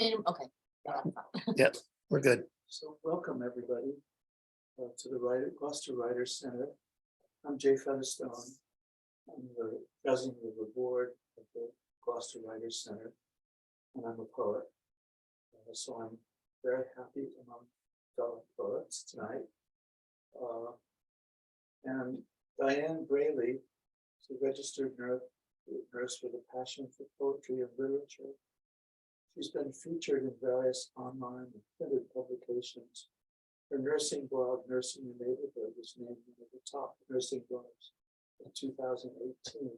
Okay. Yep, we're good. So welcome everybody to the Gloucester Writers Center. I'm Jay Featherstone. I'm the president of the board of the Gloucester Writers Center, and I'm a poet. So I'm very happy among fellow poets tonight. And Dianne Braley is a registered nurse with a passion for poetry and literature. She's been featured in various online and printed publications. Her nursing blog, Nursing the Neighborhood, was named one of the top nursing blogs in 2018.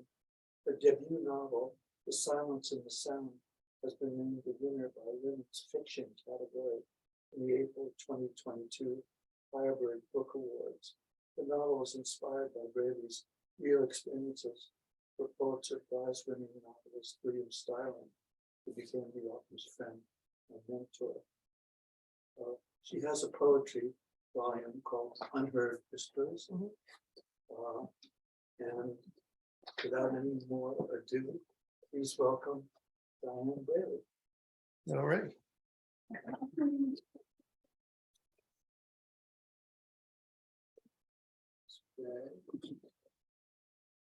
Her debut novel, The Silence and the Sound, has been named the winner by Women's Fiction category in the April 2022 Firebird Book Awards. The novel is inspired by Braley's real experiences for Pulitzer Prize-winning novelist William Styron, who became the author's friend and mentor. She has a poetry volume called Unheard Whispers. And without any more ado, please welcome Dianne Braley. All right.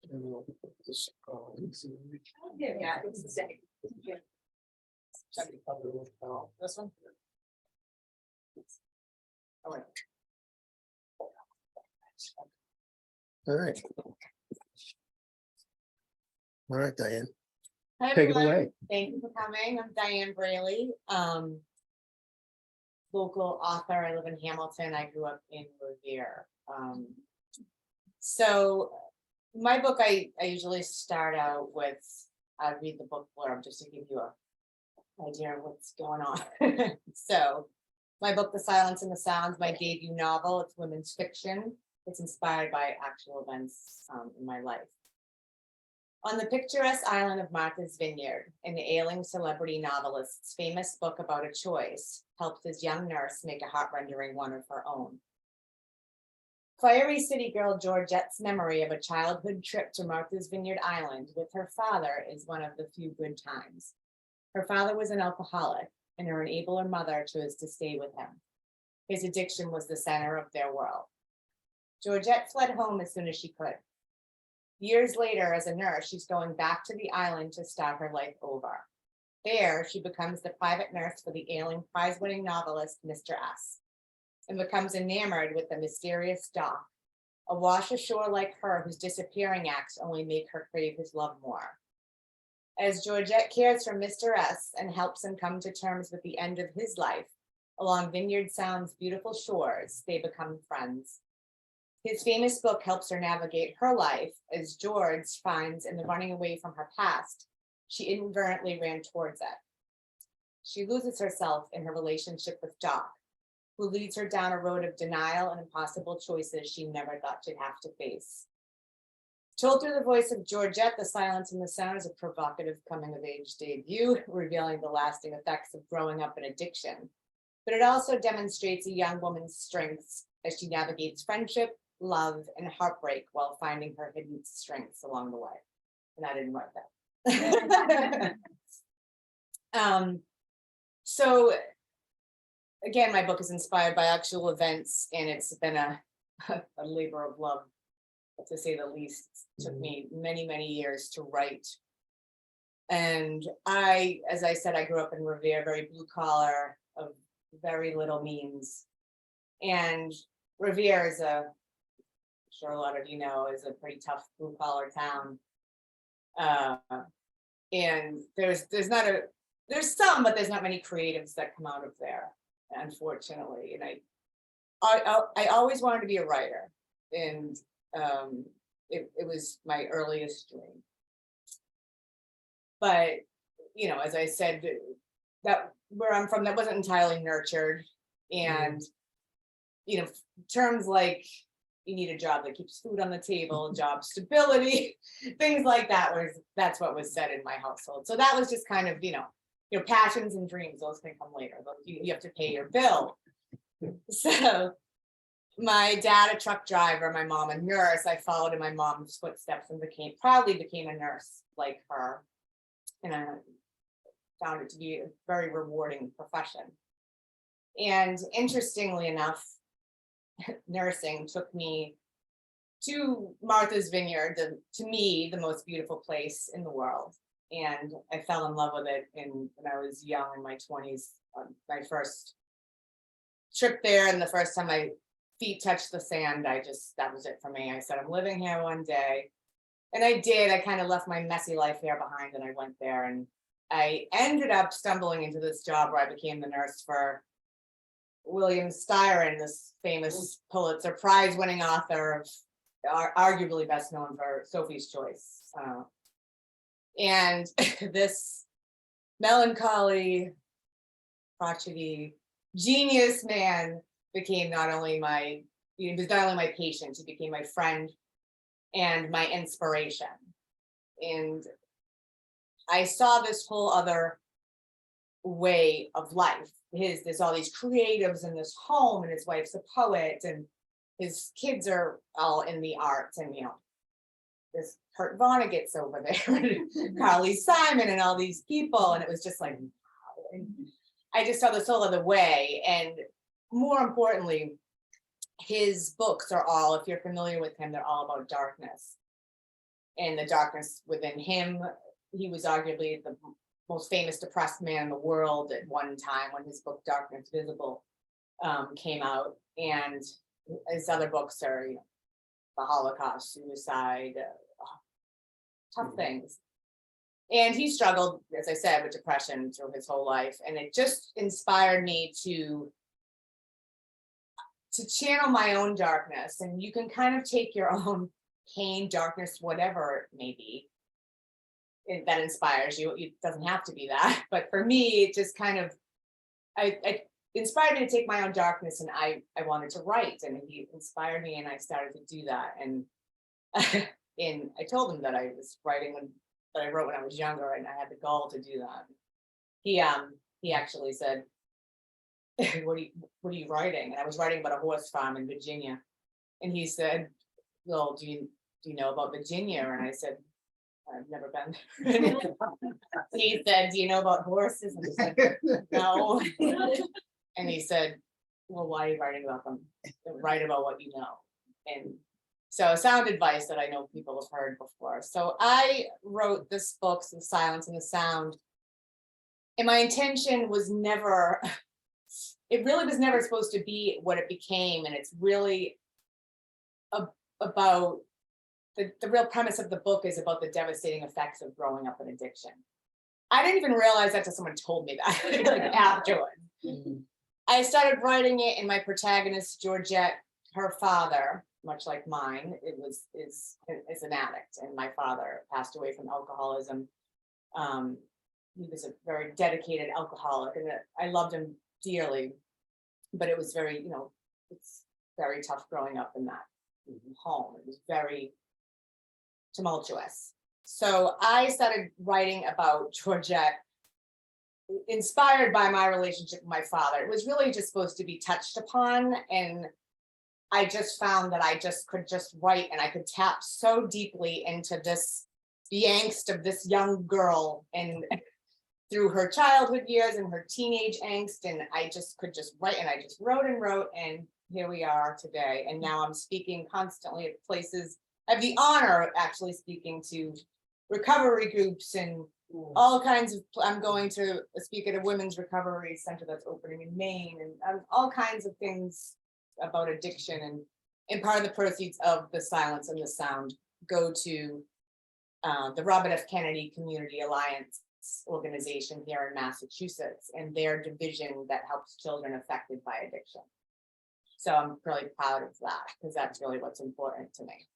And we'll put this on. Yeah, it's the same. This one? All right. All right. All right, Dianne. Hi, Take it everyone. away. Thank you for coming. I'm Dianne Braley, local author. I live in Hamilton. I grew up in Revere. So my book, I usually start out with, I read the book blurb just to give you an idea of what's going on. So my book, The Silence and the Sounds, my debut novel, it's women's fiction. It's inspired by actual events in my life. On the picturesque island of Martha's Vineyard, an ailing celebrity novelist's famous book about a choice helps his young nurse make a heart-rending one of her own. Fiery city girl Georgette's memory of a childhood trip to Martha's Vineyard Island with her father is one of the few good times. Her father was an alcoholic, and her enabler mother chose to stay with him. His addiction was the center of their world. Georgette fled home as soon as she could. Years later, as a nurse, she's going back to the island to start her life over. There, she becomes the private nurse for the ailing prize-winning novelist, Mr. S, and becomes enamored with the mysterious Doc, a wash ashore like her whose disappearing acts only make her crave his love more. As Georgette cares for Mr. S and helps him come to terms with the end of his life, along Vineyard Sound's beautiful shores, they become friends. His famous book helps her navigate her life as George finds in the running away from her past, she inadvertently ran towards it. She loses herself in her relationship with Doc, who leads her down a road of denial and impossible choices she never thought she'd have to face. Told through the voice of Georgette, The Silence and the Sound is a provocative coming-of-age debut, revealing the lasting effects of growing up in addiction. But it also demonstrates a young woman's strengths as she navigates friendship, love, and heartbreak while finding her hidden strengths along the way. And I didn't write that. So again, my book is inspired by actual events, and it's been a labor of love, to say the least. It took me many, many years to write. And as I said, I grew up in Revere, very blue collar, of very little means. And Revere is I'm sure a lot of you know, is a pretty tough blue collar town. And there's some, but there's not many creatives that come out of there, unfortunately. And I always wanted to be a writer, and it was my earliest dream. But you know, as I said, that where I'm from, that wasn't entirely nurtured, and you know, terms like you need a job that keeps food on the table, job stability, things like that that's what was said in my household. So that was just kind of, you know, passions and dreams, those can come later. You have to pay your bill. So my dad, a truck driver, my mom, a nurse. I followed in my mom's footsteps and proudly became a nurse like her. And found it to be a very rewarding profession. And interestingly enough, nursing took me to Martha's Vineyard, to me, the most beautiful place in the world. And I fell in love with it when I was young, in my 20s. My first trip there, and the first time my feet touched the sand, that was it for me. I said, I'm living here one day. And I did. I kind of left my messy life here behind, and I went there, and I ended up stumbling into this job where I became the nurse for William Styron, this famous Pulitzer Prize winning author of arguably best known for Sophie's Choice. And this melancholy, crotchety, genius man became not only my patient, he became my friend and my inspiration. And I saw this whole other way of life. There's all these creatives in this home, and his wife's a poet, and his kids are all in the arts, and this Kurt Vonnegut's over there, Carly Simon, and all these people, and it was just like, wow. And I just saw this whole other way. And more importantly, his books are all, if you're familiar with him, they're all about darkness. And the darkness within him. He was arguably the most famous depressed man in the world at one time when his book Darkness Visible came out. And his other books are the Holocaust, suicide, tough things. And he struggled, as I said, with depression through his whole life. And it just inspired me to channel my own darkness. And you can kind of take your own pain, darkness, whatever it may be, that inspires you. It doesn't have to be that. But for me, it just kind of, I inspired me to take my own darkness, and I wanted to write. And he inspired me, and I started to do that. And and I told him that I was writing that I wrote when I was younger, and I had the gall to do that. He actually said, what are you writing? And I was writing about a horse farm in Virginia. And he said, well, do you know about Virginia? And I said, I've never been there. He said, do you know about horses? And I said, no. And he said, well, why are you writing about them? Write about what you know. And so sound advice that I know people have heard before. So I wrote this book, The Silence and the Sound. And my intention was never, it really was never supposed to be what it became. And it's really about, the real premise of the book is about the devastating effects of growing up in addiction. I didn't even realize that until someone told me that, like afterwards. Mm-hmm. I started writing it, and my protagonist, Georgette, her father, much like mine, is an addict, and my father passed away from alcoholism. He was a very dedicated alcoholic, and I loved him dearly, but it was very, it's very tough growing up in that home. It was very tumultuous. So I started writing about Georgette, inspired by my relationship with my father. It was really just supposed to be touched upon, and I just found that I could write, and I could tap so deeply into the angst of this young girl, and through her childhood years and her teenage angst, and I could write, and I just wrote and wrote, and here we are today. And now I'm speaking constantly at places. I have the honor of actually speaking to recovery groups and all kinds of, I'm going to speak at a women's recovery center that's opening in Maine, and all kinds of things about addiction. And part of the proceeds of The Silence and the Sound go to the Robert F. Kennedy Community Alliance organization here in Massachusetts, and their division that helps children affected by addiction. So I'm really proud of that, because that's really what's important to me.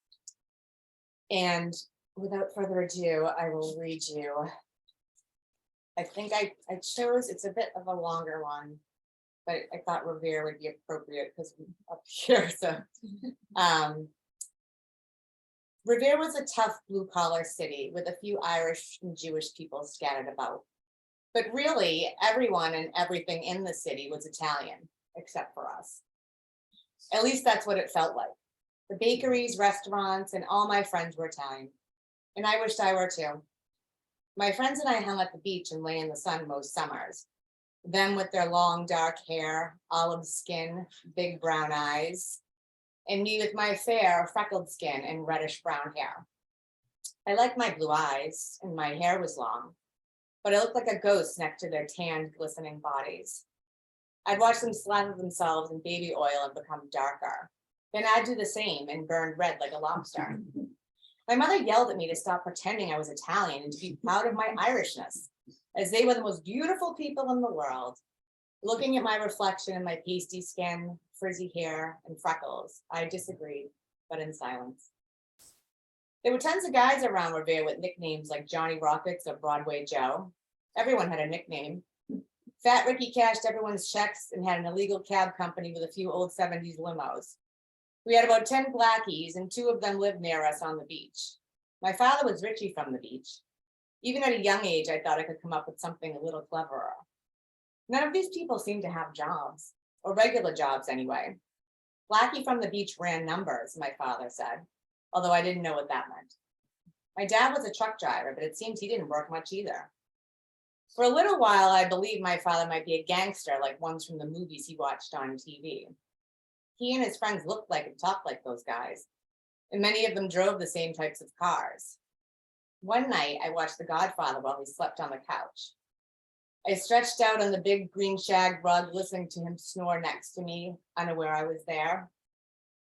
And without further ado, I will read you. I think I chose, it's a bit of a longer one, but I thought Revere would be appropriate because I'm up here. So Revere was a tough blue-collar city with a few Irish and Jewish people scattered about. But really, everyone and everything in the city was Italian, except for us. At least that's what it felt like. The bakeries, restaurants, and all my friends were Italian. And I wished I were too. My friends and I hung at the beach and lay in the sun most summers. Them with their long dark hair, olive skin, big brown eyes, and me with my fair freckled skin and reddish brown hair. I liked my blue eyes, and my hair was long, but I looked like a ghost next to their tanned, glistening bodies. I'd watch them slather themselves in baby oil and become darker. Then I'd do the same and burn red like a lobster. My mother yelled at me to stop pretending I was Italian and to be proud of my Irishness, as they were the most beautiful people in the world. Looking at my reflection in my pasty skin, frizzy hair, and freckles, I disagreed, but in silence. There were tons of guys around Revere with nicknames like Johnny Rockets or Broadway Joe. Everyone had a nickname. Fat Ricky cashed everyone's checks and had an illegal cab company with a few old 70s limos. We had about 10 blackies, and 2 of them lived near us on the beach. My father was Richie from the beach. Even at a young age, I thought I could come up with something a little cleverer. None of these people seemed to have jobs, or regular jobs anyway. Blackie from the beach ran numbers, my father said, although I didn't know what that meant. My dad was a truck driver, but it seems he didn't work much either. For a little while, I believed my father might be a gangster like ones from the movies he watched on TV. He and his friends looked like and talked like those guys, and many of them drove the same types of cars. One night, I watched The Godfather while he slept on the couch. I stretched out on the big green shag rug, listening to him snore next to me, unaware I was there.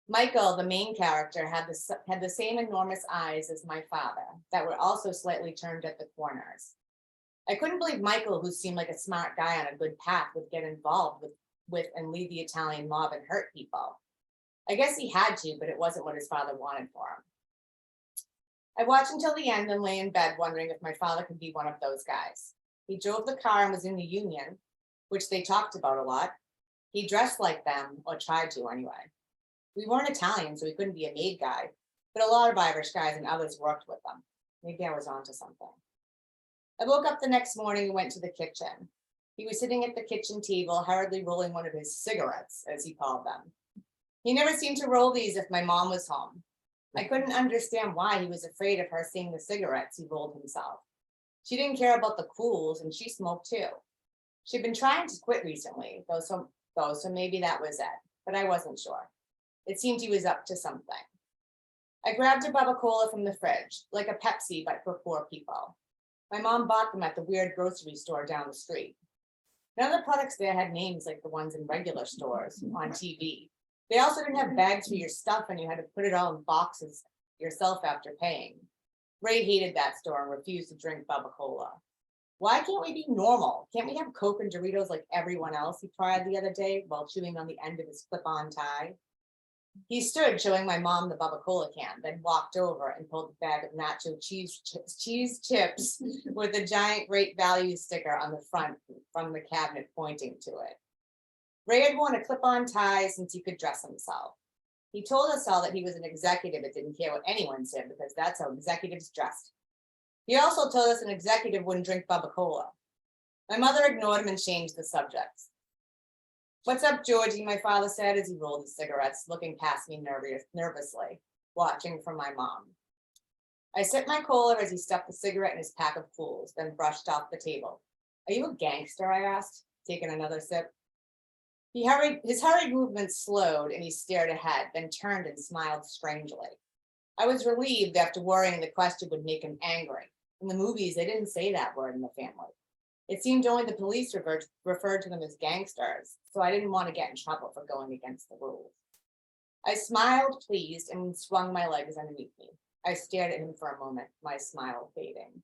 Michael, the main character, had the same enormous eyes as my father that were also slightly turned at the corners. I couldn't believe Michael, who seemed like a smart guy on a good path, would get involved with and lead the Italian mob and hurt people. I guess he had to, but it wasn't what his father wanted for him. I watched until the end and lay in bed wondering if my father could be one of those guys. He drove the car and was in the union, which they talked about a lot. He dressed like them, or tried to anyway. We weren't Italian, so he couldn't be a maid guy, but a lot of Irish guys and others worked with them. Maybe I was onto something. I woke up the next morning and went to the kitchen. He was sitting at the kitchen table, hurriedly rolling one of his cigarettes, as he called them. He never seemed to roll these if my mom was home. I couldn't understand why he was afraid of her seeing the cigarettes he rolled himself. She didn't care about the cools, and she smoked too. She'd been trying to quit recently, so maybe that was it, but I wasn't sure. It seemed he was up to something. I grabbed a Bubba Cola from the fridge, like a Pepsi, but for poor people. My mom bought them at the weird grocery store down the street. None of the products there had names like the ones in regular stores on TV. They also didn't have bags for your stuff, and you had to put it all in boxes yourself after paying. Ray hated that store and refused to drink Bubba Cola. Why can't we be normal? Can't we have Coke and Doritos like everyone else? He cried the other day while chewing on the end of his clip-on tie. He stood showing my mom the Bubba Cola can, then walked over and pulled the bag of nacho cheese chips with a giant Great Value sticker on the front from the cabinet pointing to it. Ray had worn a clip-on tie since he could dress himself. He told us all that he was an executive and didn't care what anyone said because that's how executives dressed. He also told us an executive wouldn't drink Bubba Cola. My mother ignored him and changed the subject. "What's up, Georgie?" my father said as he rolled his cigarettes, looking past me nervously, watching for my mom. I sipped my cola as he stuffed the cigarette in his pack of cools, then brushed off the table. "Are you a gangster?" I asked, taking another sip. His hurried movements slowed and he stared ahead, then turned and smiled strangely. I was relieved after worrying the question would make him angry. In the movies, they didn't say that word in the family. It seemed only the police referred to them as gangsters, so I didn't want to get in trouble for going against the rules. I smiled, pleased, and swung my legs underneath me. I stared at him for a moment, my smile fading.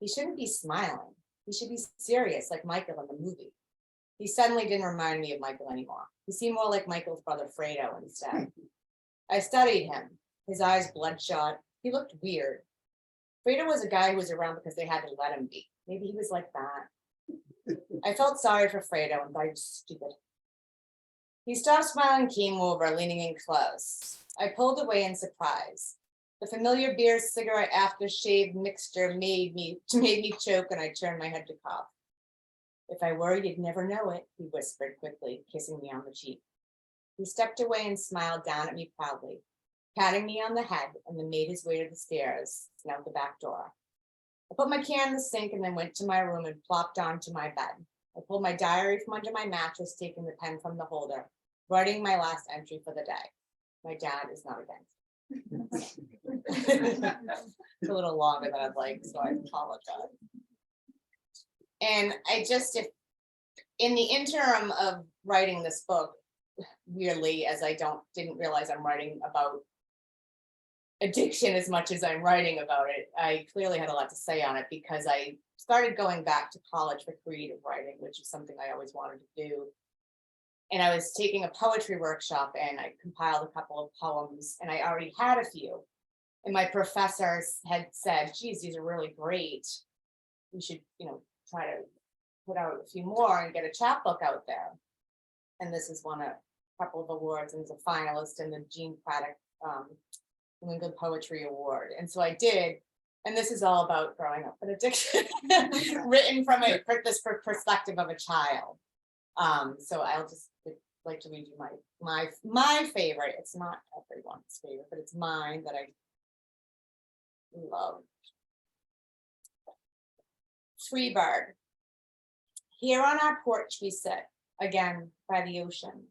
He shouldn't be smiling. He should be serious like Michael in the movie. He suddenly didn't remind me of Michael anymore. He seemed more like Michael's brother Fredo instead. I studied him, his eyes bloodshot. He looked weird. Fredo was a guy who was around because they had to let him be. Maybe he was like that. I felt sorry for Fredo and thought he was stupid. He stopped smiling and came over, leaning in close. I pulled away in surprise. The familiar beer cigarette aftershave mixture made me choke, and I turned my head to cough. "If I were, you'd never know it," he whispered quickly, kissing me on the cheek. He stepped away and smiled down at me proudly, patting me on the head, and then made his way to the stairs and out the back door. I put my can in the sink and then went to my room and plopped onto my bed. I pulled my diary from under my mattress, taking the pen from the holder, writing my last entry for the day. My dad is not against. It's a little longer than I'd like, so I apologize. And I just, if in the interim of writing this book, weirdly, as I didn't realize I'm writing about addiction as much as I'm writing about it, I clearly had a lot to say on it because I started going back to college for creative writing, which is something I always wanted to do. And I was taking a poetry workshop and I compiled a couple of poems and I already had a few. And my professors had said, geez, these are really great. We should, try to put out a few more and get a chapbook out there. And this has won a couple of awards and is a finalist in the Jean Craddock New England Poetry Award. And so I did. And this is all about growing up in addiction, written from this perspective of a child. So I'll just like to read you my favorite. It's not everyone's favorite, but it's mine that I love. Freebird. Here on our porch we sit, again by the ocean,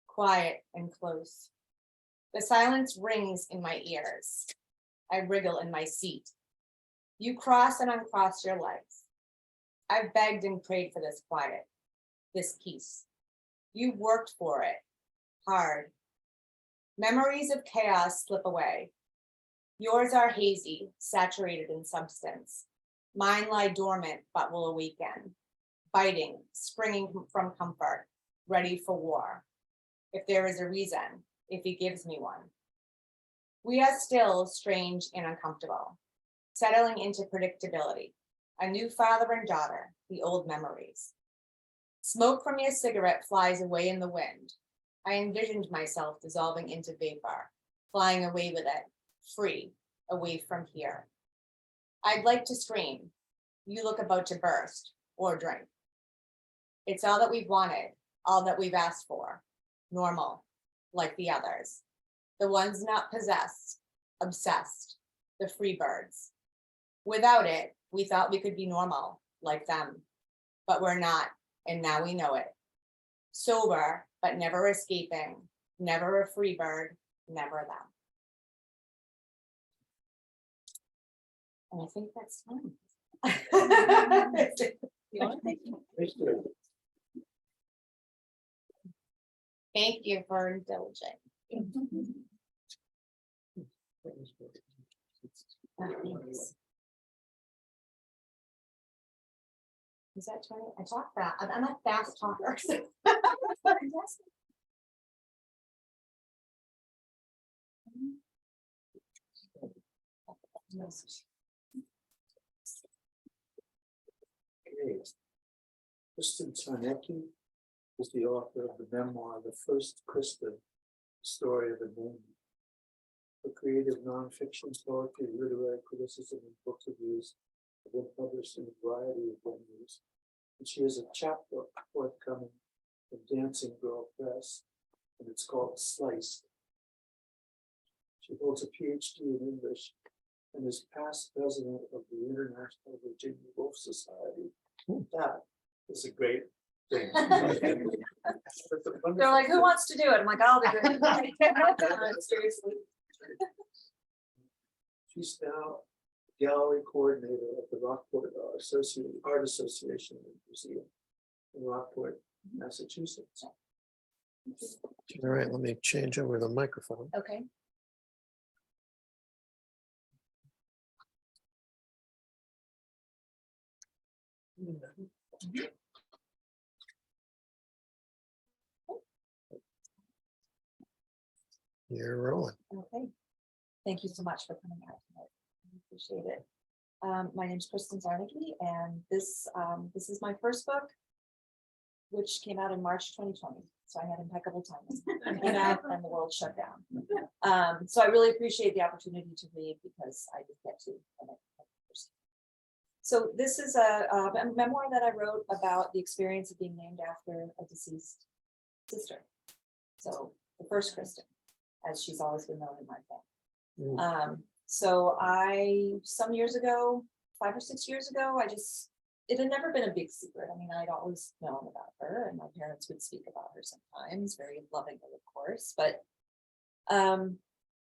quiet and close. The silence rings in my ears. I wriggle in my seat. You cross and uncross your legs. I've begged and prayed for this quiet, this peace. You worked for it, hard. Memories of chaos slip away. Yours are hazy, saturated in substance. Mine lie dormant, but will awaken, biting, springing from comfort, ready for war. If there is a reason, if he gives me one. We are still strange and uncomfortable, settling into predictability. A new father and daughter, the old memories. Smoke from your cigarette flies away in the wind. I envisioned myself dissolving into vapor, flying away with it, free, away from here. I'd like to scream. You look about to burst or drink. It's all that we've wanted, all that we've asked for. Normal, like the others. The ones not possessed, obsessed, the free birds. Without it, we thought we could be normal, like them. But we're not, and now we know it. Sober, but never escaping, never a free bird, never them. And I think that's fine. Thank you for indulging. Is that 20? I talk fast. I'm a fast talker. Kristin Czarnecki is the author of the memoir, The First Kristin, Story of a Name. Her creative nonfiction, poetry, literary criticism, and book reviews have been published in a variety of venues. And she has a chapbook forthcoming from Dancing Girl Press, and it's called Sliced. She holds a Ph.D. in English and is past president of the International Virginia Woolf Society. That is a great thing. They're like, who wants to do it? I'm like, I'll do it. Seriously. She's now gallery coordinator at the Rockport Art Association and Museum in Rockport, Massachusetts. All right, let me change over the microphone. Okay. You're rolling. Okay. Thank you so much for coming out tonight. I appreciate it. My name is Kristin Czarnecki, and this is my first book, which came out in March 2020. So I had impeccable timing, and the world shut down. So I really appreciate the opportunity to read because I did get to. So this is a memoir that I wrote about the experience of being named after a deceased sister. So the first Kristin, as she's always been known in my family. So some years ago, 5 or 6 years ago. It had never been a big secret. I mean, I'd always known about her, and my parents would speak about her sometimes, very lovingly, of course, but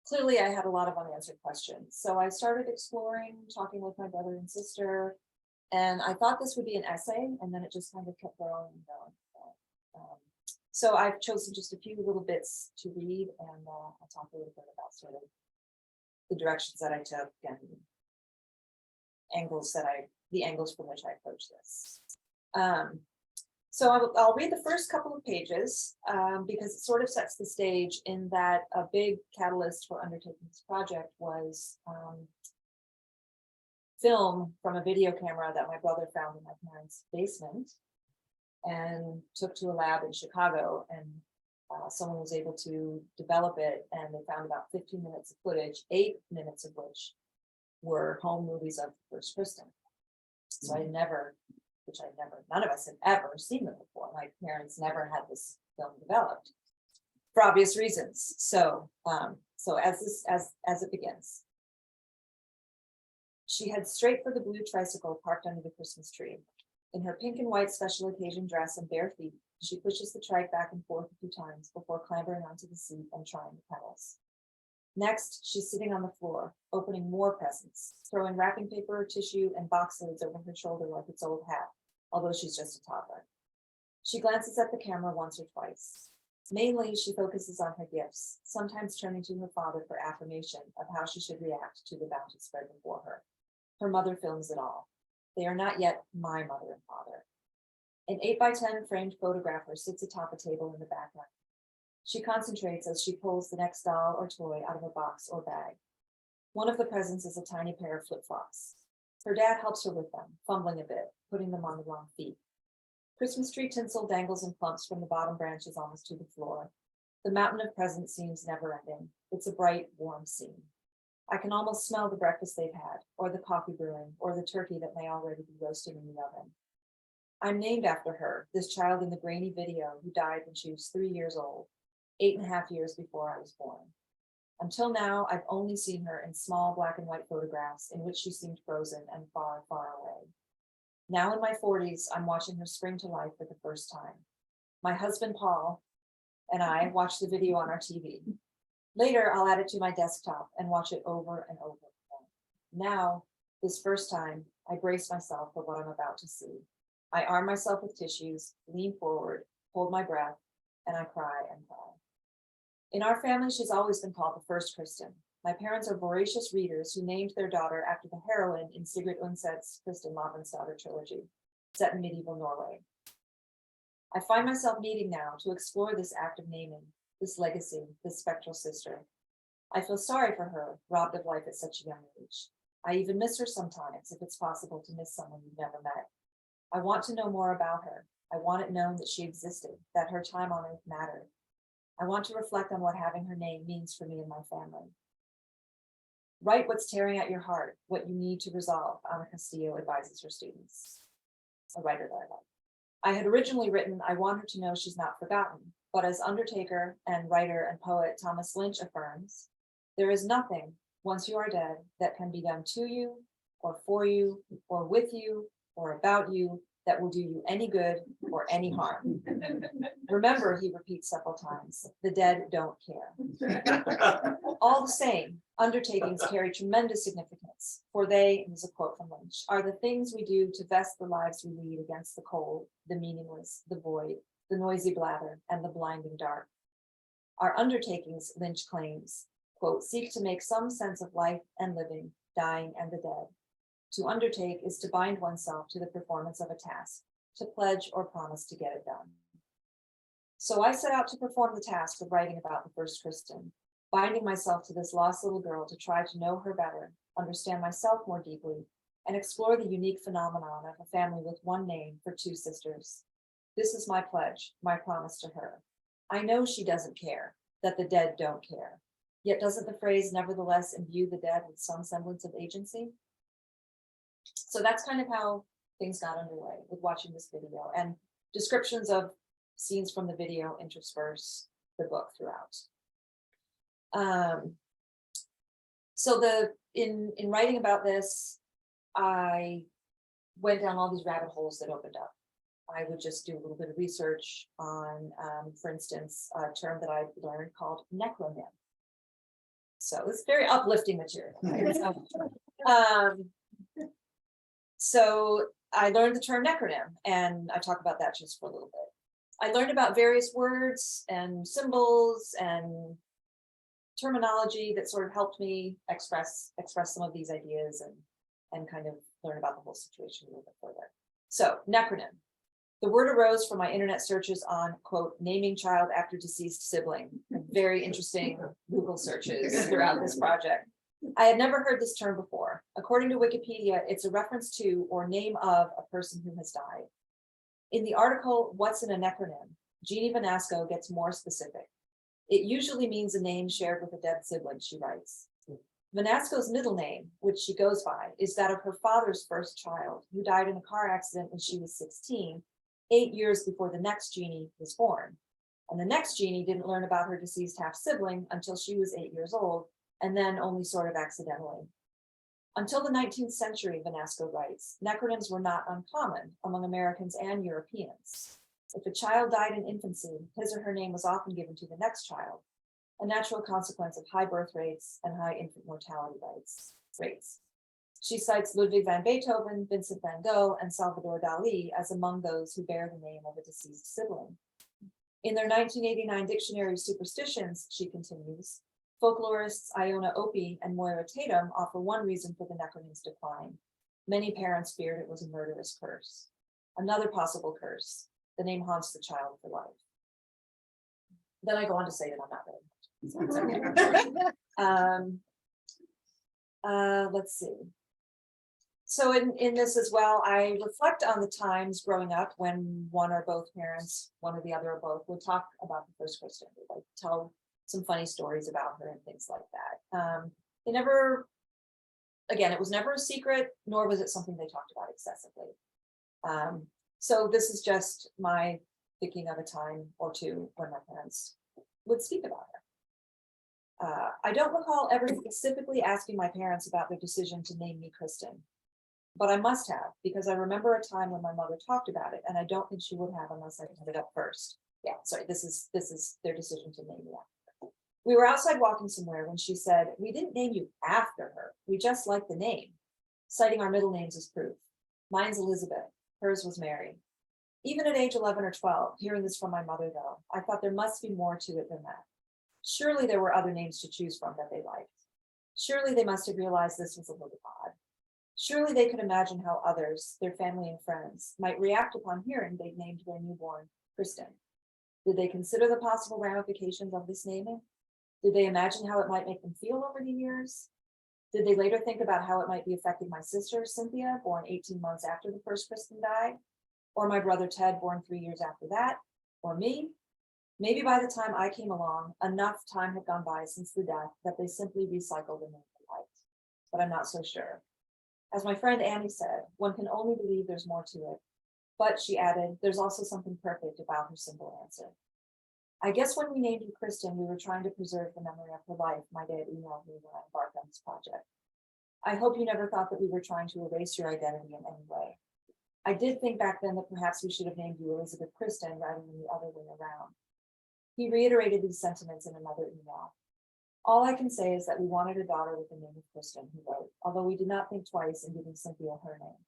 clearly I had a lot of unanswered questions. So I started exploring, talking with my brother and sister, and I thought this would be an essay, and then it just kind of kept growing and growing. So I've chosen just a few little bits to read, and I'll talk a little bit about sort of the directions that I took and the angles from which I approach this. So I'll read the first couple of pages because it sort of sets the stage in that a big catalyst for undertaking this project was film from a video camera that my brother found in my parents' basement and took to a lab in Chicago, and someone was able to develop it, and they found about 15 minutes of footage, 8 minutes of which were home movies of First Kristin. So none of us had ever seen them before. My parents never had this film developed for obvious reasons. So as it begins. She heads straight for the blue tricycle parked under the Christmas tree. In her pink and white special occasion dress and bare feet, she pushes the trike back and forth a few times before clambering onto the seat and trying the pedals. Next, she's sitting on the floor, opening more presents, throwing wrapping paper, tissue, and box lids over her shoulder like its old hat, although she's just a toddler. She glances at the camera once or twice. Mainly, she focuses on her gifts, sometimes turning to her father for affirmation of how she should react to the bounty spread before her. Her mother films it all. They are not yet my mother and father. An 8x10 framed photographer sits atop a table in the background. She concentrates as she pulls the next doll or toy out of a box or bag. One of the presents is a tiny pair of flip-flops. Her dad helps her with them, fumbling a bit, putting them on the wrong feet. Christmas tree tinsel dangles in clumps from the bottom branches almost to the floor. The mountain of presents seems never-ending. It's a bright, warm scene. I can almost smell the breakfast they've had, or the coffee brewing, or the turkey that may already be roasting in the oven. I'm named after her, this child in the grainy video who died when she was 3 years old, 8.5 years before I was born. Until now, I've only seen her in small black and white photographs in which she seemed frozen and far, far away. Now in my 40s, I'm watching her spring to life for the first time. My husband, Paul, and I watch the video on our TV. Later, I'll add it to my desktop and watch it over and over again. Now, this first time, I brace myself for what I'm about to see. I arm myself with tissues, lean forward, hold my breath, and I cry and cry. In our family, she's always been called the First Kristin. My parents are voracious readers who named their daughter after the heroine in Sigrid Undset's Kristin Lavransdatter trilogy, set in medieval Norway. I find myself needing now to explore this act of naming, this legacy, this spectral sister. I feel sorry for her, robbed of life at such a young age. I even miss her sometimes, if it's possible to miss someone you've never met. I want to know more about her. I want it known that she existed, that her time on earth mattered. I want to reflect on what having her name means for me and my family. Write what's tearing at your heart, what you need to resolve, Ana Castillo advises her students. A writer that I like. I had originally written, I want her to know she's not forgotten, but as undertaker and writer and poet Thomas Lynch affirms, there is nothing, once you are dead, that can be done to you, or for you, or with you, or about you, that will do you any good or any harm. Remember, he repeats several times, the dead don't care. All the same, undertakings carry tremendous significance, for they, and this is a quote from Lynch, are the things we do to vest the lives we lead against the cold, the meaningless, the void, the noisy blather, and the blinding dark. Our undertakings, Lynch claims, quote, seek to make some sense of life and living, dying and the dead. To undertake is to bind oneself to the performance of a task, to pledge or promise to get it done. So I set out to perform the task of writing about the First Kristin, binding myself to this lost little girl to try to know her better, understand myself more deeply, and explore the unique phenomenon of a family with one name for two sisters. This is my pledge, my promise to her. I know she doesn't care, that the dead don't care. Yet doesn't the phrase nevertheless imbue the dead with some semblance of agency? So that's kind of how things got underway with watching this video, and descriptions of scenes from the video intersperse the book throughout. So in writing about this, I went down all these rabbit holes that opened up. I would just do a little bit of research on, for instance, a term that I learned called necronym. So it's very uplifting material. Right? So I learned the term necronym, and I talk about that just for a little bit. I learned about various words and symbols and terminology that sort of helped me express some of these ideas and kind of learn about the whole situation a little bit further. So necronym. The word arose from my internet searches on, quote, naming child after deceased sibling. Very interesting Google searches throughout this project. I had never heard this term before. According to Wikipedia, it's a reference to or name of a person who has died. In the article, What's in a Necronym? Jeannie Vanasco gets more specific. It usually means a name shared with a dead sibling, she writes. Vanasco's middle name, which she goes by, is that of her father's first child, who died in a car accident when she was 16, 8 years before the next Jeannie was born. And the next Jeannie didn't learn about her deceased half-sibling until she was 8 years old, and then only sort of accidentally. Until the 19th century, Vanasco writes, necronyms were not uncommon among Americans and Europeans. If a child died in infancy, his or her name was often given to the next child, a natural consequence of high birth rates and high infant mortality rates. She cites Ludwig van Beethoven, Vincent van Gogh, and Salvador Dali as among those who bear the name of a deceased sibling. In their 1989 dictionary of superstitions, she continues, folklorists Iona Opie and Moira Tatum offer one reason for the necronym's decline. Many parents feared it was a murderous curse. Another possible curse, the name haunts the child for life. Then I go on to say that I'm not very much. So it's okay. Let's see. So in this as well, I reflect on the times growing up when one or both parents, one or the other or both, would talk about the First Kristin, like tell some funny stories about her and things like that. They never, again, it was never a secret, nor was it something they talked about excessively. So this is just my thinking of a time or two when my parents would speak about her. I don't recall ever specifically asking my parents about their decision to name me Kristin, but I must have, because I remember a time when my mother talked about it, and I don't think she would have unless I put it up first. Yeah, sorry, this is their decision to name me after. We were outside walking somewhere when she said, "We didn't name you after her, we just like the name," citing our middle names as proof. Mine's Elizabeth, hers was Mary. Even at age 11 or 12, hearing this from my mother though, I thought there must be more to it than that. Surely there were other names to choose from that they liked. Surely they must have realized this was a little odd. Surely they could imagine how others, their family and friends, might react upon hearing they'd named their newborn Kristin. Did they consider the possible ramifications of this naming? Did they imagine how it might make them feel over the years? Did they later think about how it might be affecting my sister, Cynthia, born 18 months after the first Kristin died? Or my brother Ted, born 3 years after that? Or me? Maybe by the time I came along, enough time had gone by since the death that they simply recycled the name they liked. But I'm not so sure. As my friend Annie said, one can only believe there's more to it. But, she added, there's also something perfect about her simple answer. I guess when we named you Kristin, we were trying to preserve the memory of her life, my dad emailed me when I embarked on this project. I hope you never thought that we were trying to erase your identity in any way. I did think back then that perhaps we should have named you Elizabeth Kristin rather than the other way around. He reiterated these sentiments in another email. All I can say is that we wanted a daughter with the name of Kristin, he wrote, although we did not think twice in giving Cynthia her name.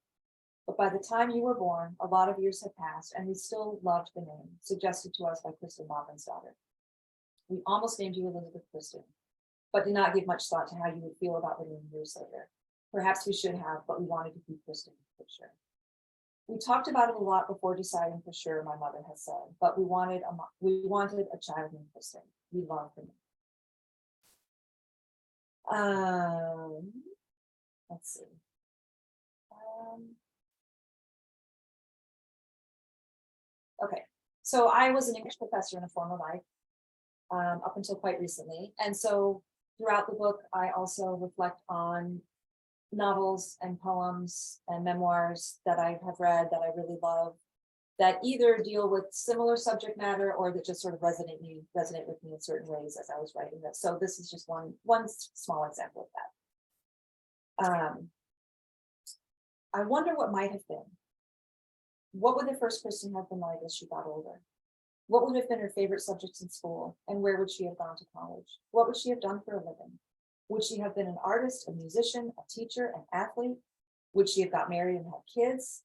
But by the time you were born, a lot of years had passed, and we still loved the name, suggested to us by Kristin Maughlin's daughter. We almost named you Elizabeth Kristin, but did not give much thought to how you would feel about the name years later. Perhaps we should have, but we wanted to keep Kristin for sure. We talked about it a lot before deciding for sure, my mother has said, but we wanted a child named Kristin. We loved the name. Let's see. Okay, so I was an English professor in a former life up until quite recently. And so throughout the book, I also reflect on novels and poems and memoirs that I have read that I really love, that either deal with similar subject matter or that just sort of resonate with me in certain ways as I was writing this. So this is just one small example of that. I wonder what might have been. What would the first Kristin have been like as she got older? What would have been her favorite subjects in school, and where would she have gone to college? What would she have done for a living? Would she have been an artist, a musician, a teacher, an athlete? Would she have got married and had kids?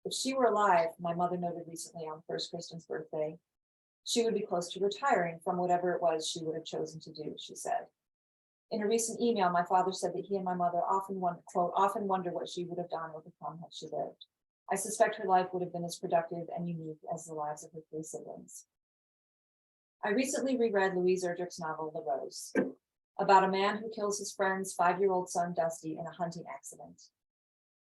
If she were alive, my mother noted recently on First Kristin's birthday, she would be close to retiring from whatever it was she would have chosen to do, she said. In a recent email, my father said that he and my mother often wonder what she would have done or become had she lived. I suspect her life would have been as productive and unique as the lives of her 3 siblings. I recently reread Louise Erdrich's novel, The Rose, about a man who kills his friend's 5-year-old son, Dusty, in a hunting accident.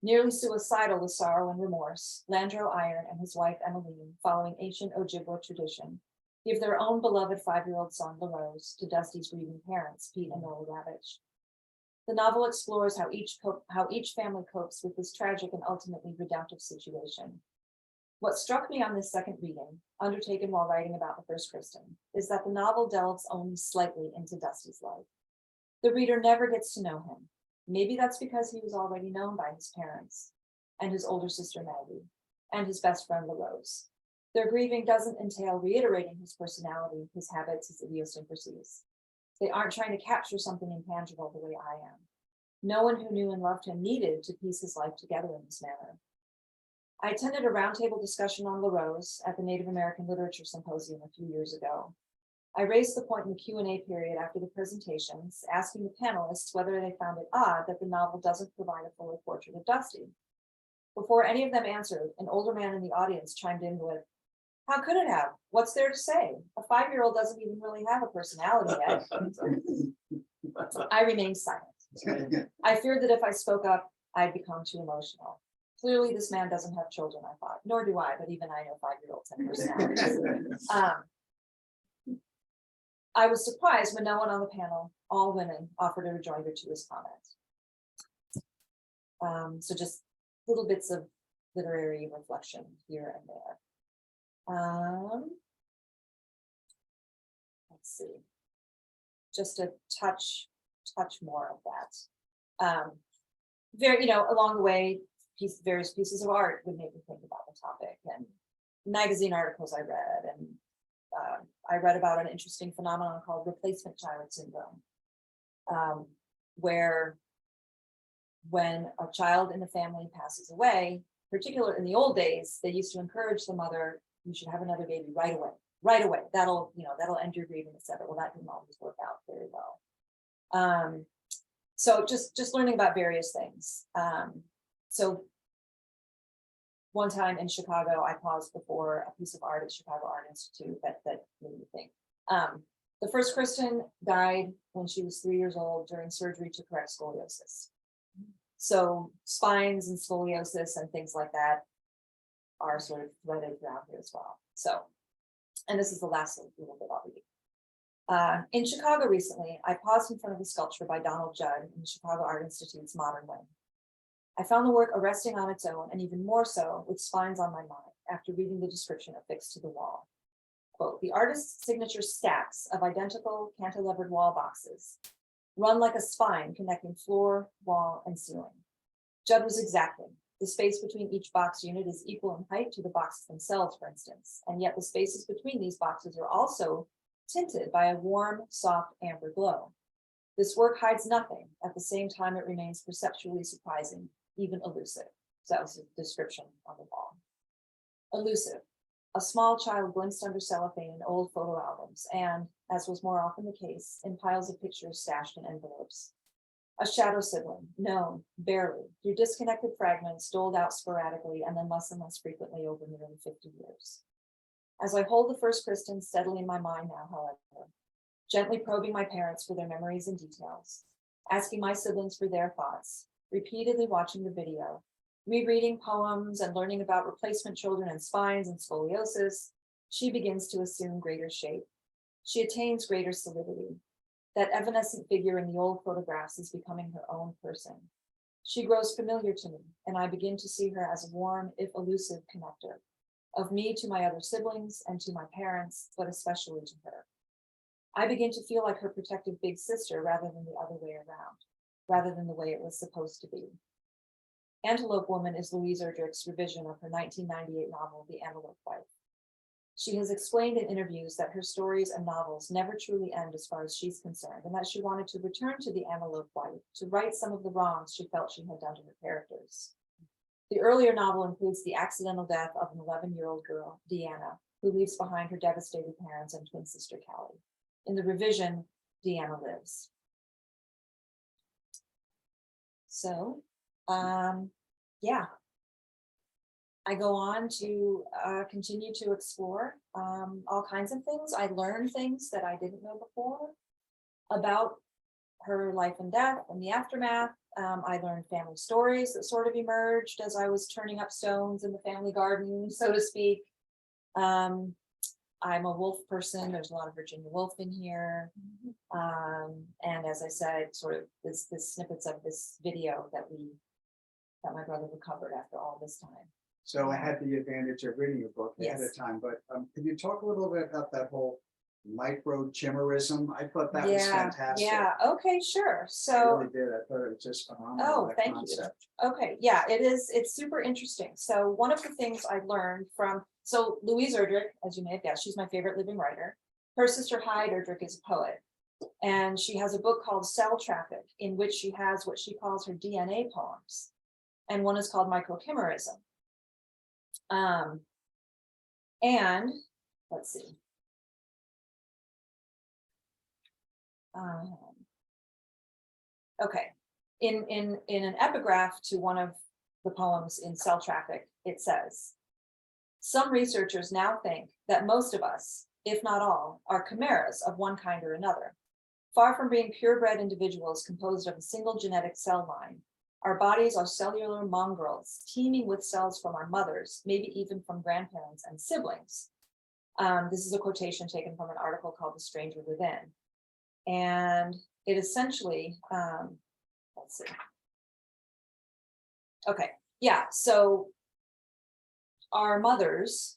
Nearly suicidal with sorrow and remorse, Landro Iron and his wife, Emmeline, following ancient Ojibwa tradition, give their own beloved 5-year-old son, La Rose, to Dusty's grieving parents, Pete and Nora Ravitch. The novel explores how each family copes with this tragic and ultimately redemptive situation. What struck me on this second reading, undertaken while writing about the First Kristin, is that the novel delves only slightly into Dusty's life. The reader never gets to know him. Maybe that's because he was already known by his parents, and his older sister Maggie, and his best friend La Rose. Their grieving doesn't entail reiterating his personality, his habits, his idiosyncrasies. They aren't trying to capture something intangible the way I am. No one who knew and loved him needed to piece his life together in this manner. I attended a roundtable discussion on La Rose at the Native American Literature Symposium a few years ago. I raised the point in the Q&A period after the presentations, asking the panelists whether they found it odd that the novel doesn't provide a fuller portrait of Dusty. Before any of them answered, an older man in the audience chimed in with, "How could it have? What's there to say? A 5-year-old doesn't even really have a personality yet." I remained silent. I feared that if I spoke up, I'd become too emotional. Clearly, this man doesn't have children, I thought, nor do I, but even I know 5-year-olds have personalities. I was surprised when no one on the panel, all women, offered a rejoinder to his comment. So just little bits of literary reflection here and there. Let's see, just a touch more of that. Along the way, various pieces of art would make me think about the topic, and magazine articles I read, and I read about an interesting phenomenon called replacement child syndrome, where when a child in the family passes away, particularly in the old days, they used to encourage the mother, "You should have another baby right away. Right away. That'll end your grieving, etc." Well, that didn't always work out very well. So just learning about various things. So one time in Chicago, I paused before a piece of art at Chicago Art Institute that made me think. The first Kristin died when she was 3 years old during surgery to correct scoliosis. So spines and scoliosis and things like that are sort of threaded throughout here as well. So, and this is the last little bit I'll read. In Chicago recently, I paused in front of a sculpture by Donald Judd in the Chicago Art Institute's Modern Wing. I found the work arresting on its own, and even more so with spines on my mind after reading the description affixed to the wall. Quote, "The artist's signature stacks of identical cantilevered wall boxes run like a spine connecting floor, wall, and ceiling." Judd was exacting. The space between each box unit is equal in height to the boxes themselves, for instance, and yet the spaces between these boxes are also tinted by a warm, soft amber glow. This work hides nothing. At the same time, it remains perceptually surprising, even elusive. So that was a description on the wall. Elusive. A small child glimpsed under cellophane in old photo albums, and, as was more often the case, in piles of pictures stashed in envelopes. A shadow sibling, known, barely, through disconnected fragments doled out sporadically and then less and less frequently over nearly 50 years. As I hold the First Kristin steadily in my mind now, however, gently probing my parents for their memories and details, asking my siblings for their thoughts, repeatedly watching the video, rereading poems and learning about replacement children and spines and scoliosis, she begins to assume greater shape. She attains greater solidity. That evanescent figure in the old photographs is becoming her own person. She grows familiar to me, and I begin to see her as a warm, if elusive, connector of me to my other siblings and to my parents, but especially to her. I begin to feel like her protective big sister rather than the other way around, rather than the way it was supposed to be. Antelope Woman is Louise Erdrich's revision of her 1998 novel, The Antelope Wife. She has explained in interviews that her stories and novels never truly end as far as she's concerned, and that she wanted to return to the Antelope Wife to right some of the wrongs she felt she had done to her characters. The earlier novel includes the accidental death of an 11-year-old girl, Deanna, who leaves behind her devastated parents and twin sister Callie. In the revision, Deanna lives. So, yeah. I go on to continue to explore all kinds of things. I learned things that I didn't know before about her life and death and the aftermath. I learned family stories that sort of emerged as I was turning up stones in the family garden, so to speak. I'm a wolf person. There's a lot of Virginia Woolf in here. And as I said, sort of this snippets of this video that my brother recovered after all this time. So I had the advantage of reading your book ahead of time, but could you talk a little bit about that whole micro-chimerism? I thought that was fantastic. Yeah, okay, sure. I So, really did. I thought it was just phenomenal. oh, that thank concept. you. Okay, yeah, it is. It's super interesting. So one of the things I learned from, so Louise Erdrich, as you may have guessed, she's my favorite living writer. Her sister Hyde Erdrich is a poet. And she has a book called Cell Traffic, in which she has what she calls her DNA poems. And one is called Microchimerism. And let's see. Okay, in an epigraph to one of the poems in Cell Traffic, it says, some researchers now think that most of us, if not all, are chimeras of one kind or another. Far from being purebred individuals composed of a single genetic cell line, our bodies are cellular mongrels teeming with cells from our mothers, maybe even from grandparents and siblings. This is a quotation taken from an article called The Stranger Within. And it essentially, let's see. Okay, yeah, so our mothers,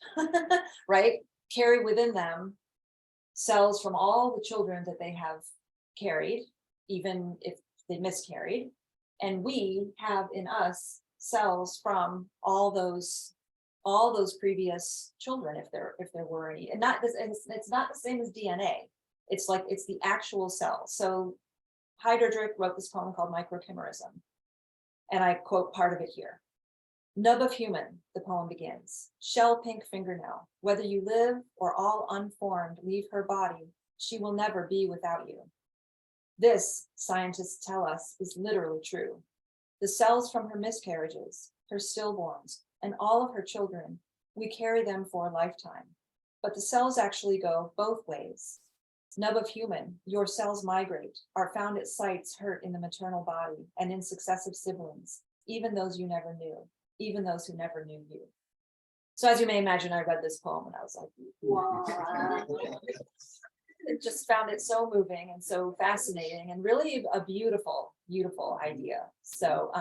right, carry within them cells from all the children that they have carried, even if they miscarried. And we have in us cells from all those previous children, if there were any, and it's not the same as DNA. It's like it's the actual cell. So Hyde Erdrich wrote this poem called Microchimerism, and I quote part of it here. Nub of human, the poem begins. Shell pink fingernail. Whether you live or all unformed leave her body, she will never be without you. This, scientists tell us, is literally true. The cells from her miscarriages, her stillborns, and all of her children, we carry them for a lifetime. But the cells actually go both ways. Nub of human, your cells migrate, are found at sites hurt in the maternal body and in successive siblings, even those you never knew, even those who never knew you. So as you may imagine, I read this poem and I was like, wow. I just found it so moving and so fascinating and really a beautiful, beautiful idea. So,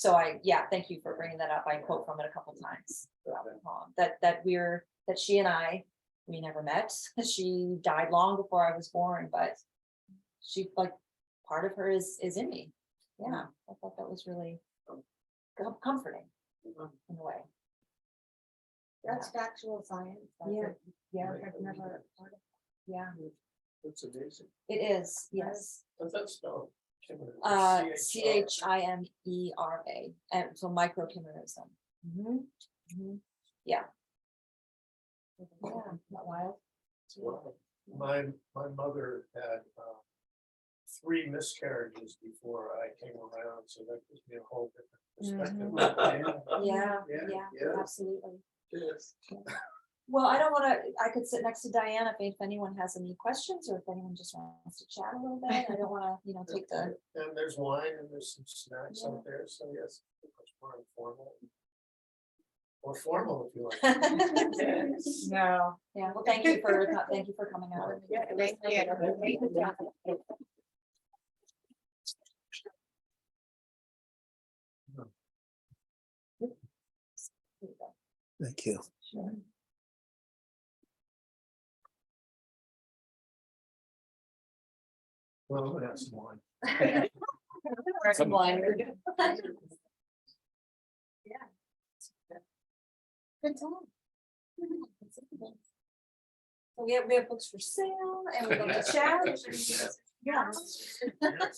thank you for bringing that up. I quote from it a couple times throughout the poem that she and I, we never met. She died long before I was born, but she, like, part of her is in me. Yeah, I thought that was really comforting in a way. That's factual science. Yeah. I've never heard of. Yeah, That's amazing. it is. Yes. What's that spelled? Chimera, and so microchimerism. Yeah. Yeah, not wild. My mother had 3 miscarriages before I came around, so that gives me a whole different perspective. Yeah, absolutely. Yes. Well, I don't want to, I could sit next to Diane if anyone has any questions or if anyone just wants to chat a little bit. I don't want to, take the. And there's wine and there's some snacks out there, so yes, much more informal. Or formal if you like. No. Yeah, well, thank you for coming out. Yeah, thank you. Thank you. Sure. Well, I'm gonna have some wine. Some wine. Good time. So we have books for sale and we love to chat. Yeah. Yes.